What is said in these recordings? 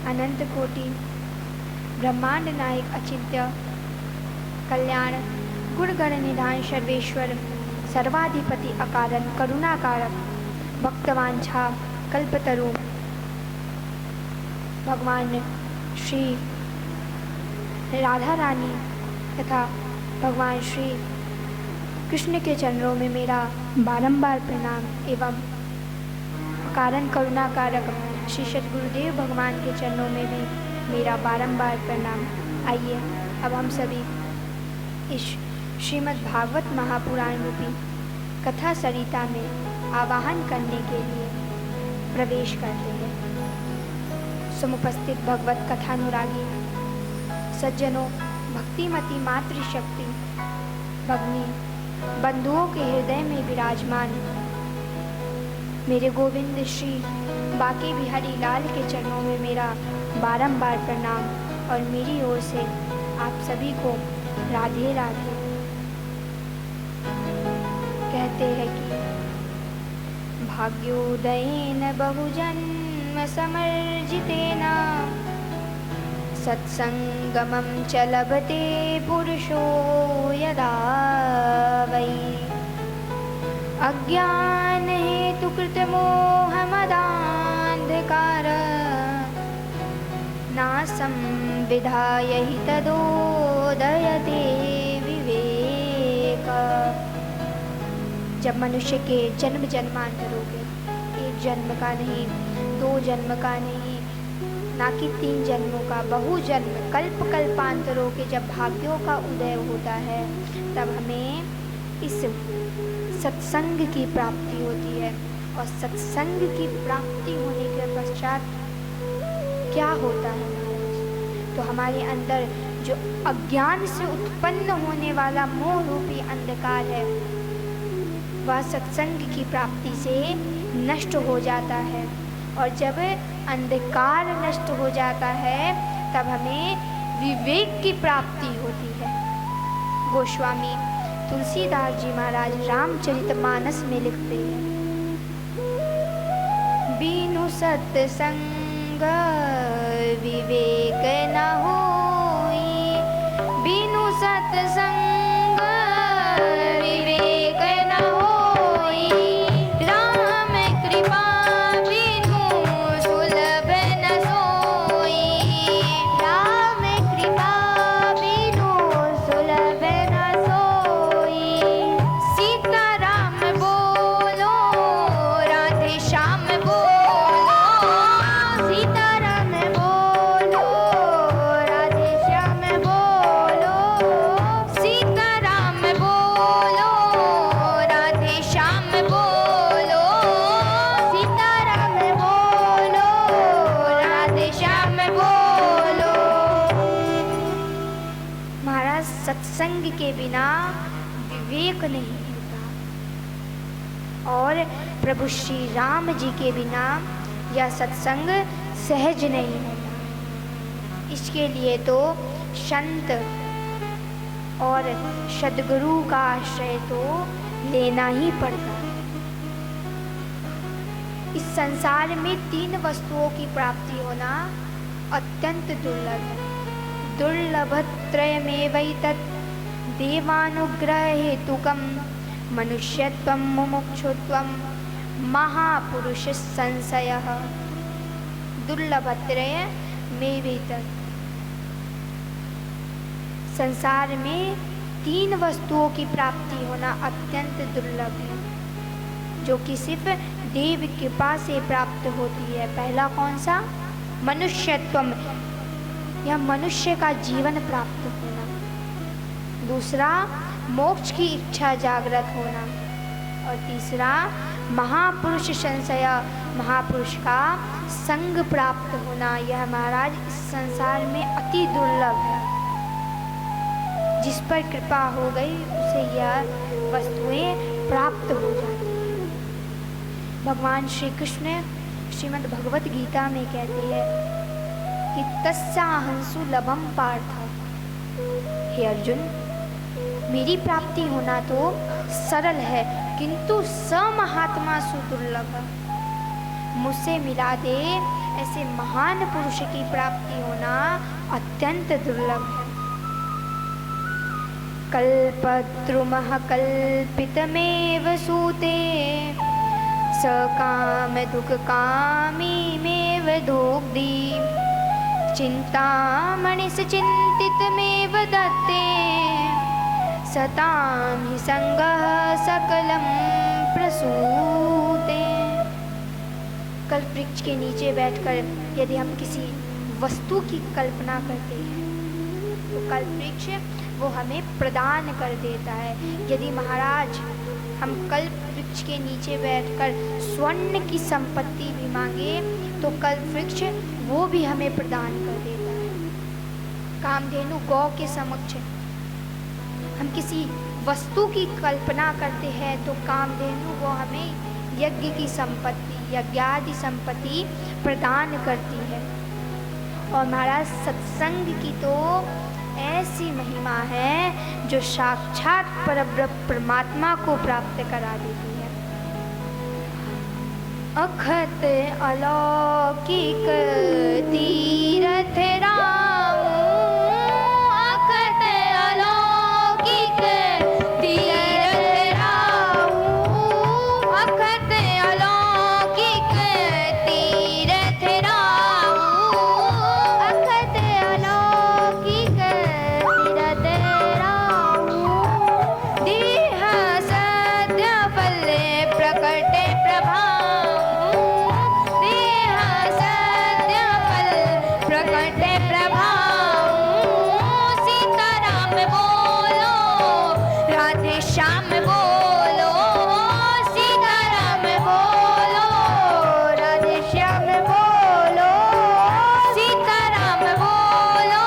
अनंत कोटि ब्रह्मांड नायक अचिंत्य कल्याण गुणगण निधान सर्वेश्वर सर्वाधिपति अकारण करुणाकारक भक्तवांछा कल्पतरु भगवान श्री राधा रानी तथा भगवान श्री कृष्ण के चरणों में मेरा बारंबार प्रणाम एवं कारण करुणाकारक श्री सद्गुरुदेव भगवान के चरणों में भी मेरा बारंबार प्रणाम। आइए अब हम सभी इस श्रीमद् भागवत महापुराण रूपी कथा सरिता में आवाहन करने के लिए प्रवेश करते हैं। समुपस्थित भगवत कथानुरागी सज्जनों, भक्तिमती मातृशक्ति भगनी बंधुओं के हृदय में विराजमान मेरे गोविंद श्री बाकी बिहारी लाल के चरणों में मेरा बारंबार प्रणाम और मेरी ओर से आप सभी को राधे राधे। कहते हैं कि भाग्योदयेन बहुजन्म समर्जितेन सत्संगमं च लभते पुरुषो यदा वै अज्ञान हेतु कृत मोहमदान्धकार नासं विधाय हि तदोदयते विवेक। जब मनुष्य के जन्म जन्मांतरों के एक जन्म का नहीं, दो जन्म का नहीं, ना कि 3 जन्मों का, बहु जन्म कल्प कल्पांतरों के जब भाग्यों का उदय होता है, तब हमें इस सत्संग की प्राप्ति होती है। और सत्संग की प्राप्ति होने के पश्चात क्या होता है महाराज? तो हमारे अंदर जो अज्ञान से उत्पन्न होने वाला मोह रूपी अंधकार है, वह सत्संग की प्राप्ति से नष्ट हो जाता है। और जब अंधकार नष्ट हो जाता है, तब हमें विवेक की प्राप्ति होती है। गोस्वामी तुलसीदास जी महाराज रामचरितमानस में लिखते हैं, बिनु सत्संग विवेक न होई, बिनु सत्संग विवेक न होई, राम कृपा बिनु सुलभ न सोई, राम कृपा बिनु सुलभ न सोई। सीता राम बोलो राधे श्याम बोलो, सीता राम बोलो राधे श्याम बोलो, सीता राम बोलो राधे श्याम बोलो, सीता राम बोलो राधे श्याम बोलो। महाराज, सत्संग के बिना विवेक नहीं होता और प्रभु श्री राम जी के बिना यह सत्संग सहज नहीं होता। इसके लिए तो संत और सद्गुरु का आश्रय तो लेना ही पड़ता है। इस संसार में 3 वस्तुओं की प्राप्ति होना अत्यंत दुर्लभ है। दुर्लभत्रयमेवैतत् देवानुग्रह हेतुकं मनुष्यत्वं मुमुक्षुत्वं महापुरुष संशयः। दुर्लभत्रयमेवैतत्, संसार में 3 वस्तुओं की प्राप्ति होना अत्यंत दुर्लभ है, जो कि सिर्फ देव कृपा से प्राप्त होती है। पहला कौन सा? मनुष्यत्वम, यह मनुष्य का जीवन प्राप्त होना। दूसरा, मोक्ष की इच्छा जागृत होना। और तीसरा, महापुरुष संशय, महापुरुष का संग प्राप्त होना। यह महाराज इस संसार में अति दुर्लभ है। जिस पर कृपा हो गई उसे यह वस्तुएं प्राप्त हो जाती हैं। भगवान श्री कृष्ण श्रीमद् भगवत गीता में कहते हैं कि तस्याहंसु लभम पार्थ। हे अर्जुन, मेरी प्राप्ति होना तो सरल है, किंतु स महात्मा सुदुर्लभ। मुझसे मिला दे ऐसे महान पुरुष की प्राप्ति होना अत्यंत दुर्लभ है। कल्पद्रुमः कल्पितमेव सूते सकामदुःखकामीमेव दोग्धी चिन्तामणिस चिन्तितमेव दत्ते सतां हि संगः सकलं प्रसूते। कल्प वृक्ष के नीचे बैठकर यदि हम किसी वस्तु की कल्पना करते हैं तो कल्प वृक्ष वो हमें प्रदान कर देता है। यदि महाराज हम कल्प वृक्ष के नीचे बैठकर स्वर्ण की संपत्ति भी मांगे तो कल्प वृक्ष वो भी हमें प्रदान कर देता है। कामधेनु गौ के समक्ष हम किसी वस्तु की कल्पना करते हैं तो कामधेनु वो हमें यज्ञ की संपत्ति, यज्ञादि संपत्ति प्रदान करती है। और महाराज सत्संग की तो ऐसी महिमा है जो साक्षात परब्रह्म परमात्मा को प्राप्त करा देती है। अखत अलौकिक तीरथ राम, अखत अलौकिक तीरथ राम, अखत अलौकिक तीरथ राम, अखत अलौकिक तीरथ राम, देह सद्य फल प्रकट प्रभाव, देह सद्य फल प्रकट प्रभाव, सीताराम बोलो राधे श्याम बोलो, सीताराम बोलो राधे श्याम बोलो, सीताराम बोलो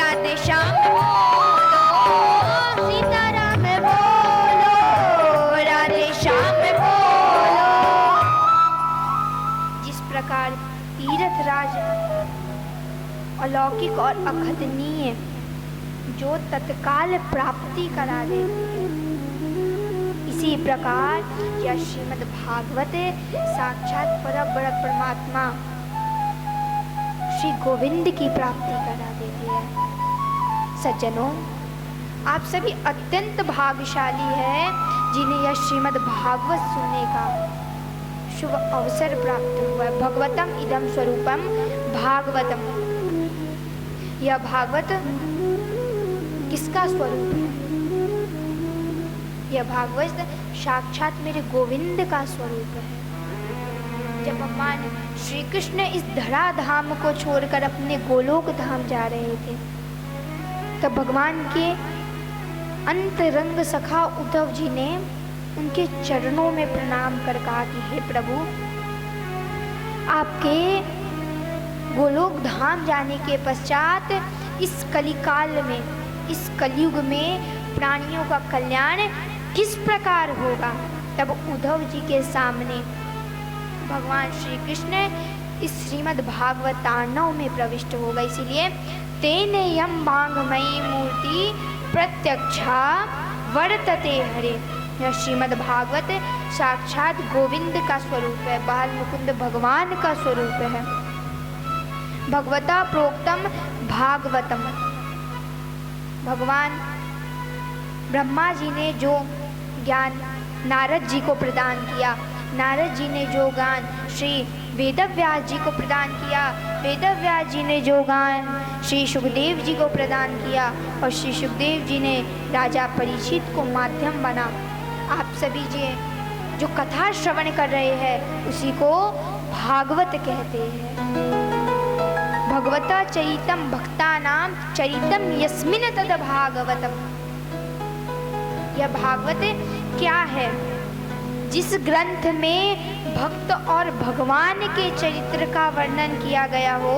राधे श्याम बोलो, सीताराम बोलो राधे श्याम बोलो। जिस प्रकार तीर्थराज अलौकिक और अखदनीय जो तत्काल प्राप्ति करा देती है, इसी प्रकार यह श्रीमद् भागवत साक्षात परब्रह्म परमात्मा श्री गोविंद की प्राप्ति करा देती है। सज्जनों, आप सभी अत्यंत भाग्यशाली हैं जिन्हें यह श्रीमद् भागवत सुनने का शुभ अवसर प्राप्त हुआ है। भगवतम इदम स्वरूपम भागवतम, यह भागवत किसका स्वरूप है? यह भागवत साक्षात मेरे गोविंद का स्वरूप है। जब भगवान श्री कृष्ण इस धराधाम को छोड़कर अपने गोलोक धाम जा रहे थे तब भगवान के अंतरंग सखा उद्धव जी ने उनके चरणों में प्रणाम कर कहा कि हे प्रभु, आपके गोलोक धाम जाने के पश्चात इस कलिकाल में, इस कलयुग में प्राणियों का कल्याण किस प्रकार होगा। तब उद्धव जी के सामने भगवान श्री कृष्ण इस श्रीमद् भागवत तांडव में प्रविष्ट होगा। इसीलिए तेने यम वाङ्मयी मूर्ति प्रत्यक्षा वर्तते हरे। यह श्रीमद् भागवत साक्षात गोविंद का स्वरूप है, बाल मुकुंद भगवान का स्वरूप है। भगवता प्रोक्तम भागवतम, भगवान ब्रह्मा जी ने जो ज्ञान नारद जी को प्रदान किया, नारद जी ने जो ज्ञान श्री वेदव्यास जी को प्रदान किया, वेदव्यास जी ने जो ज्ञान श्री सुखदेव जी को प्रदान किया और श्री सुखदेव जी ने राजा परीक्षित को माध्यम बना। आप सभी जी जो कथा श्रवण कर रहे हैं उसी को भागवत कहते हैं। भगवता चरितम भक्तानां चरितम यस्मिन् तद भागवतम। यह भागवत क्या है? जिस ग्रंथ में भक्त और भगवान के चरित्र का वर्णन किया गया हो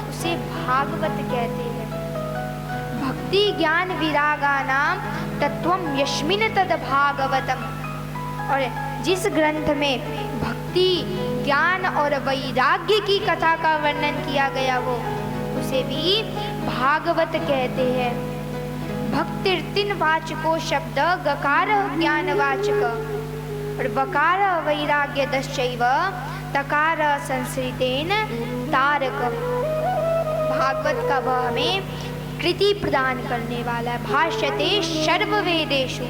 उसे भागवत कहते हैं। भक्ति ज्ञान विरागानां तत्वम यस्मिन् तद भागवतम। और जिस ग्रंथ में भक्ति ज्ञान और वैराग्य की कथा का वर्णन किया गया हो उसे भी भागवत कहते हैं। भक्तिर्तिन वाचको शब्द गकार ज्ञानवाचक। और वकार वैराग्य दश्चैव तकार संस्कृतेन तारक। भागवत का वह हमें कृति प्रदान करने वाला है। भाष्यते सर्ववेदेषु,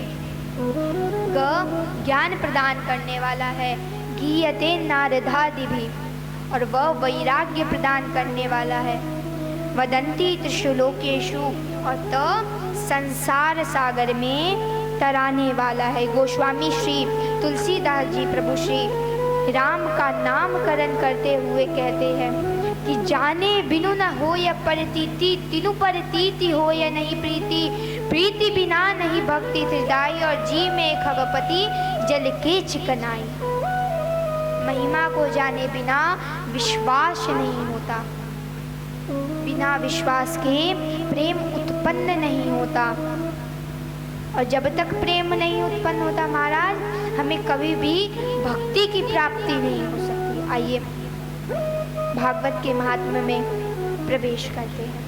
ज्ञान प्रदान करने वाला है। गीयते नारदादिभिः, और वह वैराग्य प्रदान करने वाला है। वदन्ति त्रिषु लोकेषु, और तो संसार सागर में तराने वाला है। गोस्वामी श्री तुलसीदास जी प्रभु श्री राम का नामकरण करते हुए कहते हैं कि जाने बिनु न हो या परतीति, तिनु परतीति हो या नहीं प्रीति, प्रीति बिना नहीं भक्ति हृदय, और जी में खगपति जल के चिकनाई। महिमा को जाने बिना विश्वास नहीं होता, बिना विश्वास के प्रेम उत्पन्न नहीं होता, और जब तक प्रेम नहीं उत्पन्न होता महाराज, हमें कभी भी भक्ति की प्राप्ति नहीं हो सकती। आइए भागवत के महात्म्य में प्रवेश करते हैं।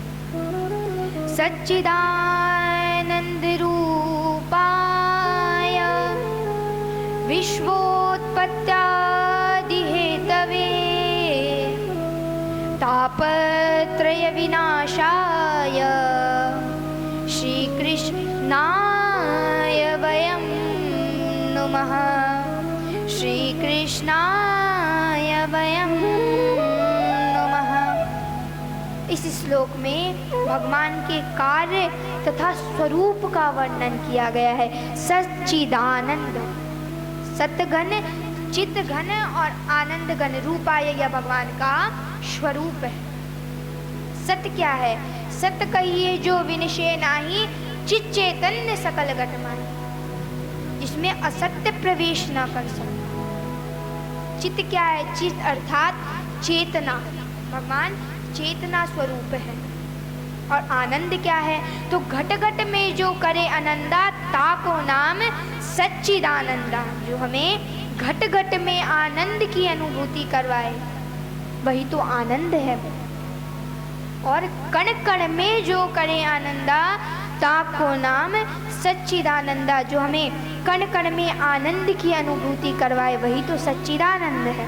सच्चिदानंद रूपाय विश्वोत्पत्त्यादि हेतवे तापत्रय विनाशाय श्री कृष्णाय वयं नुमः। श्री कृष्णाय वयं नुमः। इस श्लोक में भगवान के कार्य तथा स्वरूप का वर्णन किया गया है। सच्चिदानंद, सतघन, चित्तघन और आनंद घन रूपाय, यह भगवान का स्वरूप है। सत्य क्या है? सत्य कहिए जो विनिशे नाही, चित चैतन्य सकल घटमाई, जिसमें असत्य प्रवेश न कर सकता। चित्त क्या है? चित्त अर्थात चेतना, भगवान चेतना स्वरूप है। और आनंद क्या है? तो घट घट में जो करे आनंदा, ताको नाम सच्चिदानंदा, जो हमें घट घट में आनंद की अनुभूति करवाए, वही तो आनंद है। और कण कण में जो करे आनंदा, ताको नाम सच्चिदानंदा, जो हमें कण कण में आनंद की अनुभूति करवाए, वही तो सच्चिदानंद है।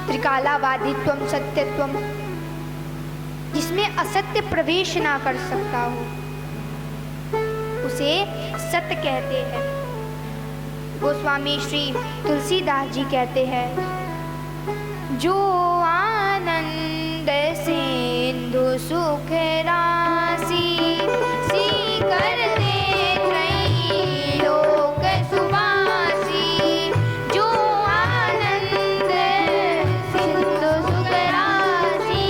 त्रिकालावादित्वम सत्यत्वम, जिसमें असत्य प्रवेश ना कर सकता हो, उसे सत्य कहते हैं। गोस्वामी श्री तुलसीदास जी कहते हैं, जो आनंद सिंधु सुख राशि सी करते त्रैलोक सुवासी, जो आनंद सिंधु सुख राशि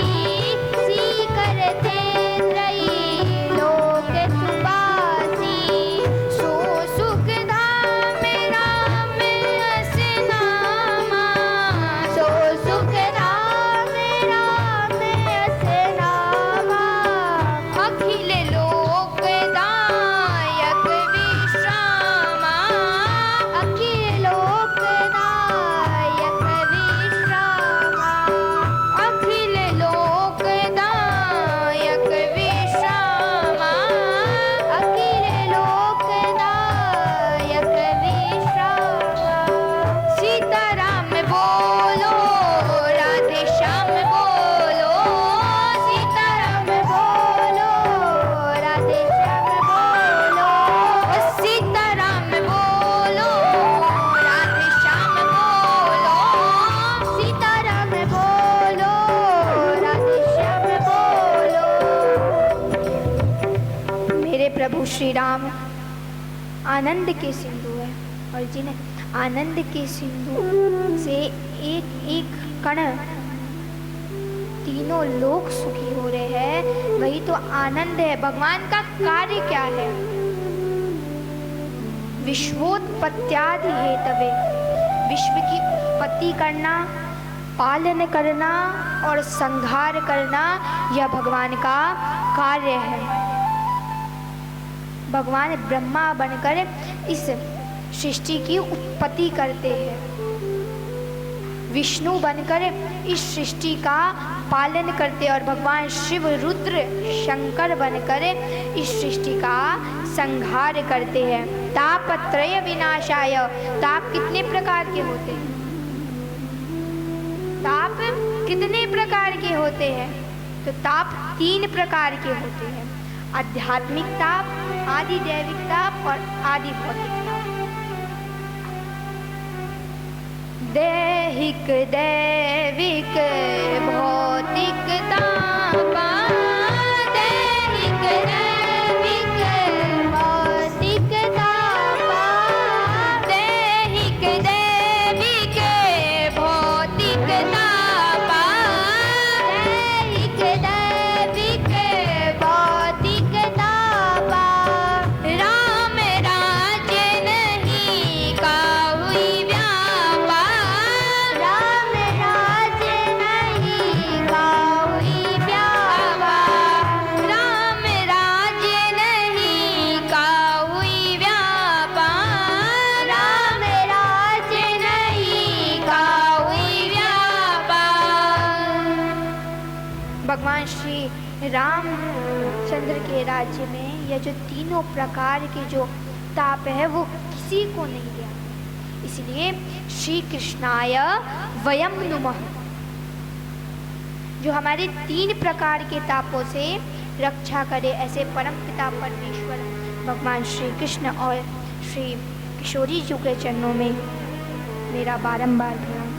सी करते त्रैलोक सुवासी, सो सुख धाम राम अस नामा, सो सुख धाम राम अस नामा, अखिल लोकदायक विश्रामा, अखिल लोकदायक विश्रामा, अखिल लोकदायक विश्रामा, अखिल लोकदायक विश्रामा। सीताराम बोलो, राधे श्याम बोलो, सीताराम बोलो, राधे श्याम बोलो, सीताराम बोलो, राधे श्याम बोलो, सीताराम बोलो, राधे श्याम बोलो। मेरे प्रभु श्री राम आनंद के सिंधु है, और जिन आनंद के सिंधु से एक एक कण तीनों लोग सुखी हो रहे हैं, वही तो आनंद है। भगवान का कार्य क्या है? विश्वोत्पत्त्यादि हेतवे, विश्व की उत्पत्ति करना, पालन करना और संहार करना, यह भगवान का कार्य है। भगवान ब्रह्मा बनकर इस सृष्टि की उत्पत्ति करते हैं, विष्णु बनकर इस सृष्टि का पालन करते हैं, और भगवान शिव, रुद्र, शंकर बनकर इस सृष्टि का संहार करते हैं। तापत्रय विनाशाय। ताप कितने प्रकार के होते हैं? ताप कितने प्रकार के होते हैं? तो ताप 3 प्रकार के होते हैं, आध्यात्मिक ताप, आदि दैविक ताप और आदि भौतिक ताप। दैहिक दैविक भौतिक ताप, दैहिक दैविक भौतिक ताप, दैहिक दैविक भौतिक ताप, दैहिक दैविक भौतिक ताप। राम राज्य नहीं काहुई व्यापा, राम राज्य नहीं काहुई व्यापा, राम राज्य नहीं काहुई व्यापा, राम राज्य नहीं काहुई व्यापा। भगवान श्री रामचंद्र के राज्य में यह जो तीनों प्रकार के जो ताप है वो किसी को नहीं दिया, इसलिए श्री कृष्णाय वयम नुमः, जो हमारे 3 प्रकार के तापों से रक्षा करे, ऐसे परम पिता परमेश्वर भगवान श्री कृष्ण और श्री किशोरी जी के चरणों में मेरा बारंबार प्रणाम।